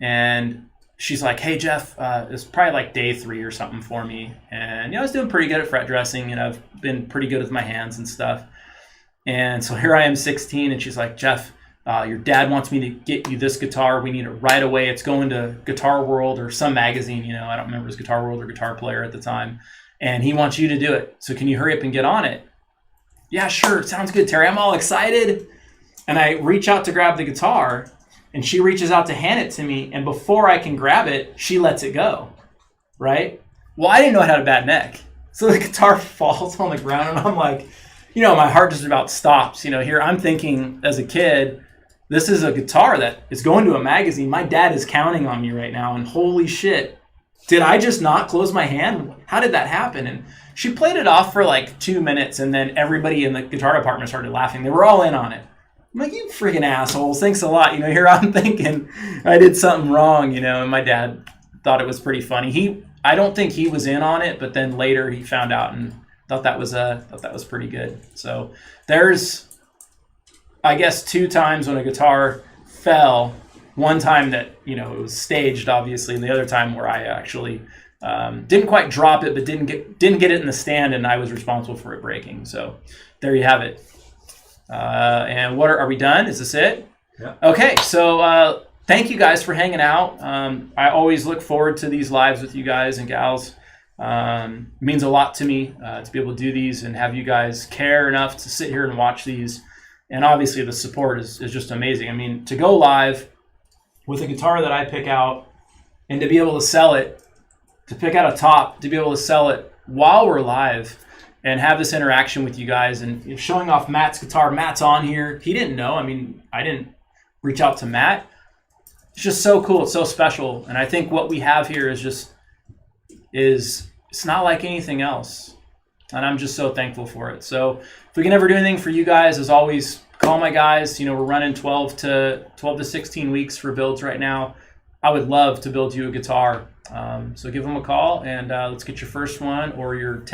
And she's like, hey, Jeff, it's probably like day 3 or something for me. And, you know, I was doing pretty good at fret dressing, and I've been pretty good with my hands and stuff. And so here I am, 16, and she's like, Jeff, your dad wants me to get you this guitar. We need it right away. It's going to Guitar World or some magazine, you know, I don't remember if it was Guitar World or Guitar Player at the time. And he wants you to do it. So can you hurry up and get on it? Yeah, sure. Sounds good, Terry. I'm all excited. And I reach out to grab the guitar, and she reaches out to hand it to me. And before I can grab it, she lets it go, right? Well, I didn't know it had a bad neck. So the guitar falls on the ground, and I'm like, you know, my heart just about stops. You know, here I'm thinking as a kid, this is a guitar that is going to a magazine. My dad is counting on me right now, and holy shit, did I just not close my hand? How did that happen? And she played it off for like 2 minutes, and then everybody in the guitar department started laughing. They were all in on it. I'm like, you freaking assholes, thanks a lot. You know, here I'm thinking I did something wrong, you know, and my dad thought it was pretty funny. I don't think he was in on it, but then later he found out and thought that was pretty good. So there's, I guess, 2 times when a guitar fell. One time that, you know, it was staged, obviously, and the other time where I actually didn't quite drop it, but didn't get it in the stand, and I was responsible for it breaking. So there you have it. And what are we done? Is this it? Yeah. Okay, so thank you guys for hanging out. I always look forward to these lives with you guys and gals. It means a lot to me to be able to do these and have you guys care enough to sit here and watch these. And obviously the support is just amazing. I mean, to go live with a guitar that I pick out and to be able to sell it, to pick out a top, to be able to sell it while we're live and have this interaction with you guys and showing off Matt's guitar. Matt's on here. He didn't know. I mean, I didn't reach out to Matt. It's just so cool. It's so special. And I think what we have here is it's not like anything else. And I'm just so thankful for it. So if we can ever do anything for you guys, as always, call my guys. You know, we're running 12 to 16 weeks for builds right now. I would love to build you a guitar. So give them a call and let's get your first one or your 10th